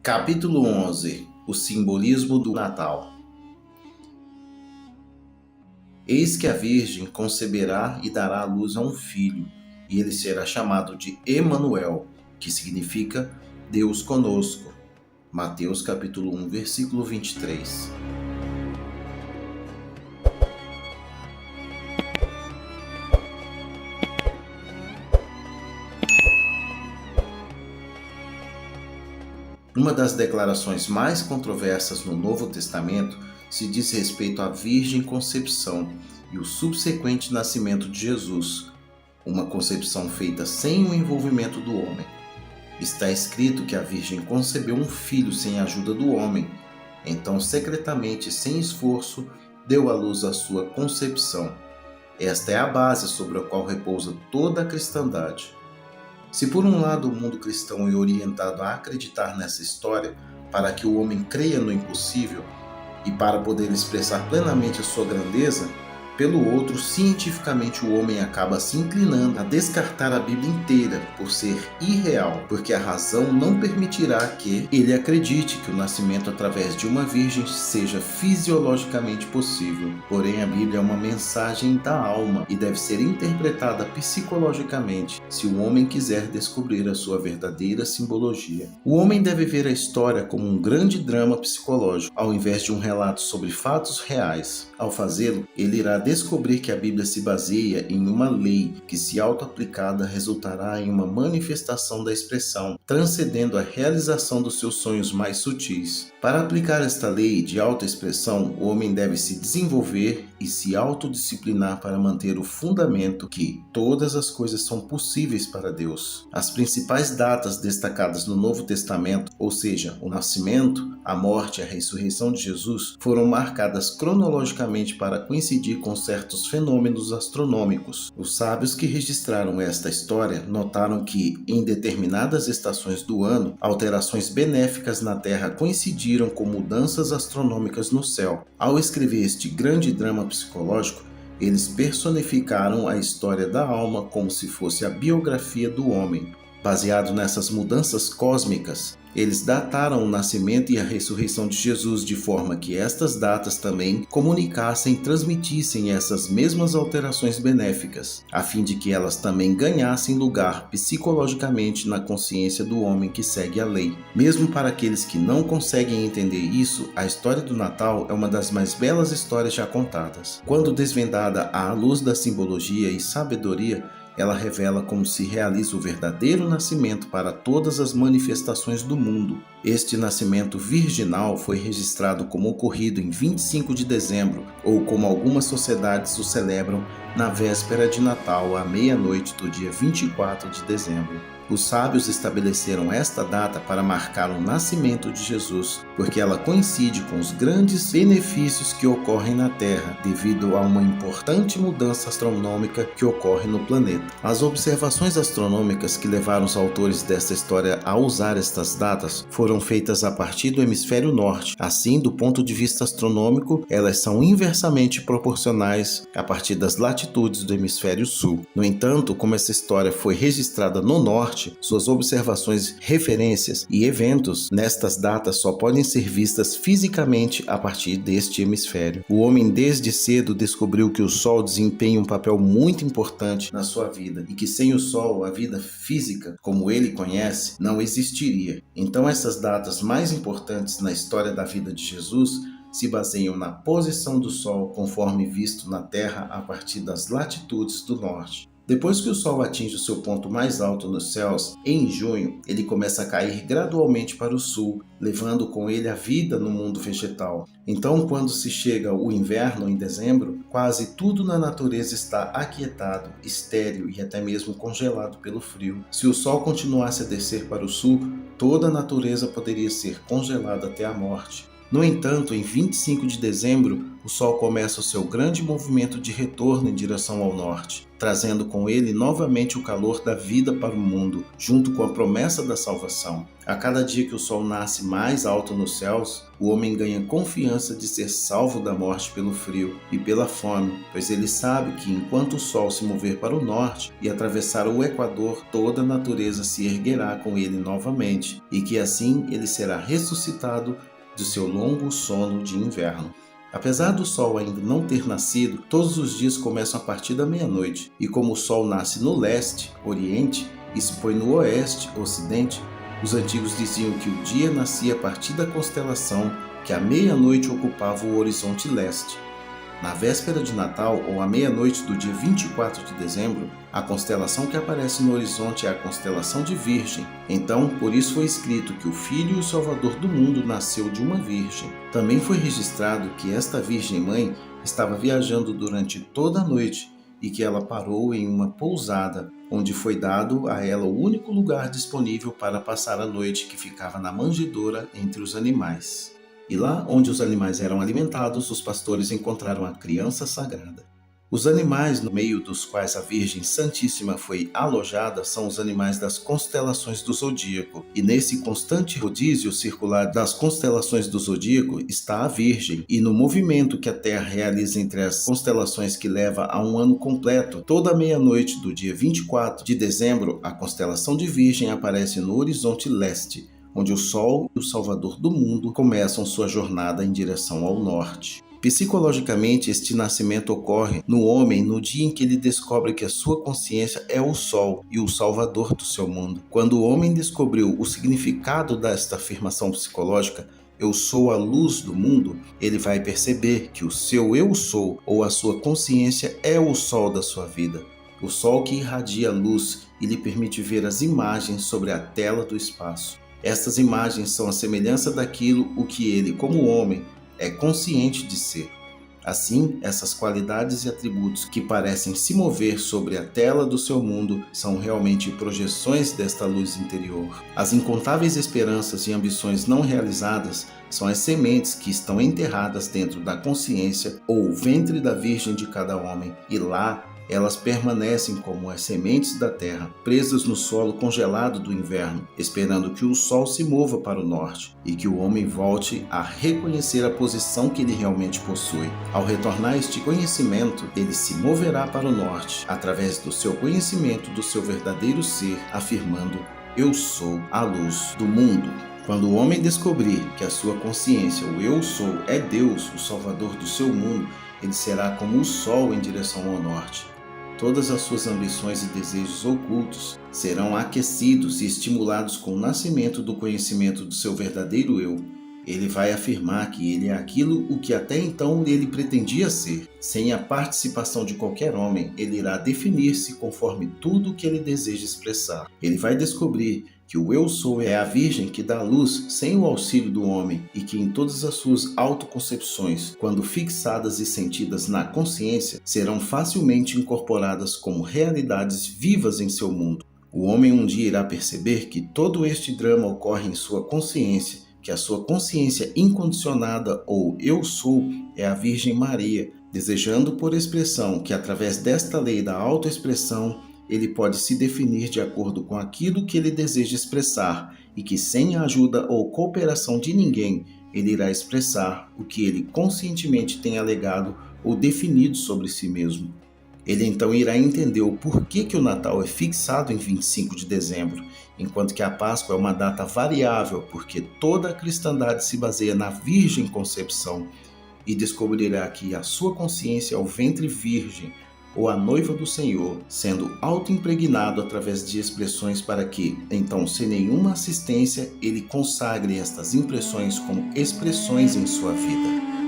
Capítulo 11. O simbolismo do Natal. Eis que a Virgem conceberá e dará à luz a um filho, e ele será chamado de Emanuel, que significa Deus conosco. Mateus capítulo 1, versículo 23. Uma das declarações mais controversas no Novo Testamento se diz respeito à Virgem Concepção e o subsequente nascimento de Jesus, uma concepção feita sem o envolvimento do homem. Está escrito que a Virgem concebeu um filho sem a ajuda do homem, então secretamente, sem esforço, deu à luz a sua concepção. Esta é a base sobre a qual repousa toda a cristandade. Se por um lado o mundo cristão é orientado a acreditar nessa história para que o homem creia no impossível e para poder expressar plenamente a sua grandeza, pelo outro, cientificamente o homem acaba se inclinando a descartar a Bíblia inteira por ser irreal, porque a razão não permitirá que ele acredite que o nascimento através de uma virgem seja fisiologicamente possível. Porém, a Bíblia é uma mensagem da alma e deve ser interpretada psicologicamente se o homem quiser descobrir a sua verdadeira simbologia. O homem deve ver a história como um grande drama psicológico, ao invés de um relato sobre fatos reais. Ao fazê-lo, ele irá descobrir que a Bíblia se baseia em uma lei que, se auto-aplicada, resultará em uma manifestação da expressão, transcendendo a realização dos seus sonhos mais sutis. Para aplicar esta lei de autoexpressão, o homem deve se desenvolver e se autodisciplinar para manter o fundamento que todas as coisas são possíveis para Deus. As principais datas destacadas no Novo Testamento, ou seja, o nascimento, a morte e a ressurreição de Jesus, foram marcadas cronologicamente para coincidir com certos fenômenos astronômicos. Os sábios que registraram esta história notaram que, em determinadas estações do ano, alterações benéficas na Terra coincidiram com mudanças astronômicas no céu. Ao escrever este grande drama psicológico, eles personificaram a história da alma como se fosse a biografia do homem. Baseado nessas mudanças cósmicas, eles dataram o nascimento e a ressurreição de Jesus de forma que estas datas também comunicassem e transmitissem essas mesmas alterações benéficas, a fim de que elas também ganhassem lugar psicologicamente na consciência do homem que segue a lei. Mesmo para aqueles que não conseguem entender isso, a história do Natal é uma das mais belas histórias já contadas. Quando desvendada à luz da simbologia e sabedoria, ela revela como se realiza o verdadeiro nascimento para todas as manifestações do mundo. Este nascimento virginal foi registrado como ocorrido em 25 de dezembro, ou como algumas sociedades o celebram, na véspera de Natal, à meia-noite do dia 24 de dezembro. Os sábios estabeleceram esta data para marcar o nascimento de Jesus, porque ela coincide com os grandes benefícios que ocorrem na Terra, devido a uma importante mudança astronômica que ocorre no planeta. As observações astronômicas que levaram os autores desta história a usar estas datas foram feitas a partir do hemisfério norte. Assim, do ponto de vista astronômico, elas são inversamente proporcionais a partir das latitudes do hemisfério sul. No entanto, como essa história foi registrada no norte, suas observações, referências e eventos nestas datas só podem ser vistas fisicamente a partir deste hemisfério. O homem desde cedo descobriu que o Sol desempenha um papel muito importante na sua vida e que sem o Sol a vida física, como ele conhece, não existiria. Então essas datas mais importantes na história da vida de Jesus se baseiam na posição do Sol conforme visto na Terra a partir das latitudes do norte. Depois que o Sol atinge o seu ponto mais alto nos céus, em junho, ele começa a cair gradualmente para o sul, levando com ele a vida no mundo vegetal. Então, quando se chega o inverno, em dezembro, quase tudo na natureza está aquietado, estéril e até mesmo congelado pelo frio. Se o Sol continuasse a descer para o sul, toda a natureza poderia ser congelada até a morte. No entanto, em 25 de dezembro, o Sol começa o seu grande movimento de retorno em direção ao norte, trazendo com ele novamente o calor da vida para o mundo, junto com a promessa da salvação. A cada dia que o Sol nasce mais alto nos céus, o homem ganha confiança de ser salvo da morte pelo frio e pela fome, pois ele sabe que enquanto o Sol se mover para o norte e atravessar o Equador, toda a natureza se erguerá com ele novamente, e que assim ele será ressuscitado de seu longo sono de inverno. Apesar do Sol ainda não ter nascido, todos os dias começam a partir da meia-noite, e como o Sol nasce no leste, oriente, e se põe no oeste, ocidente, os antigos diziam que o dia nascia a partir da constelação que à meia-noite ocupava o horizonte leste. Na véspera de Natal, ou à meia-noite do dia 24 de dezembro, a constelação que aparece no horizonte é a constelação de Virgem. Então, por isso foi escrito que o Filho e o Salvador do mundo nasceu de uma virgem. Também foi registrado que esta Virgem Mãe estava viajando durante toda a noite e que ela parou em uma pousada, onde foi dado a ela o único lugar disponível para passar a noite, que ficava na manjedoura entre os animais. E lá onde os animais eram alimentados, os pastores encontraram a criança sagrada. Os animais no meio dos quais a Virgem Santíssima foi alojada são os animais das constelações do zodíaco. E nesse constante rodízio circular das constelações do zodíaco está a Virgem. E no movimento que a Terra realiza entre as constelações, que leva a um ano completo, toda a meia-noite do dia 24 de dezembro, a constelação de Virgem aparece no horizonte leste, onde o Sol e o Salvador do mundo começam sua jornada em direção ao norte. Psicologicamente, este nascimento ocorre no homem no dia em que ele descobre que a sua consciência é o Sol e o Salvador do seu mundo. Quando o homem descobriu o significado desta afirmação psicológica, eu sou a luz do mundo, ele vai perceber que o seu eu sou, ou a sua consciência, é o Sol da sua vida. O Sol que irradia luz e lhe permite ver as imagens sobre a tela do espaço. Estas imagens são a semelhança daquilo o que ele, como homem, é consciente de ser. Assim, essas qualidades e atributos que parecem se mover sobre a tela do seu mundo são realmente projeções desta luz interior. As incontáveis esperanças e ambições não realizadas são as sementes que estão enterradas dentro da consciência ou ventre da Virgem de cada homem, e lá elas permanecem como as sementes da terra, presas no solo congelado do inverno, esperando que o sol se mova para o norte e que o homem volte a reconhecer a posição que ele realmente possui. Ao retornar este conhecimento, ele se moverá para o norte, através do seu conhecimento do seu verdadeiro ser, afirmando: eu sou a luz do mundo. Quando o homem descobrir que a sua consciência, o eu sou, é Deus, o Salvador do seu mundo, ele será como o sol em direção ao norte. Todas as suas ambições e desejos ocultos serão aquecidos e estimulados com o nascimento do conhecimento do seu verdadeiro eu. Ele vai afirmar que ele é aquilo o que até então ele pretendia ser. Sem a participação de qualquer homem, ele irá definir-se conforme tudo o que ele deseja expressar. Ele vai descobrir que o eu sou é a Virgem que dá luz sem o auxílio do homem, e que em todas as suas autoconcepções, quando fixadas e sentidas na consciência, serão facilmente incorporadas como realidades vivas em seu mundo. O homem um dia irá perceber que todo este drama ocorre em sua consciência, que a sua consciência incondicionada ou eu sou é a Virgem Maria, desejando por expressão que através desta lei da autoexpressão ele pode se definir de acordo com aquilo que ele deseja expressar, e que sem a ajuda ou cooperação de ninguém, ele irá expressar o que ele conscientemente tem alegado ou definido sobre si mesmo. Ele então irá entender o porquê que o Natal é fixado em 25 de dezembro, enquanto que a Páscoa é uma data variável, porque toda a cristandade se baseia na Virgem Concepção, e descobrirá que a sua consciência é o ventre virgem, ou a noiva do Senhor, sendo auto-impregnado através de expressões para que, então, sem nenhuma assistência, ele consagre estas impressões como expressões em sua vida.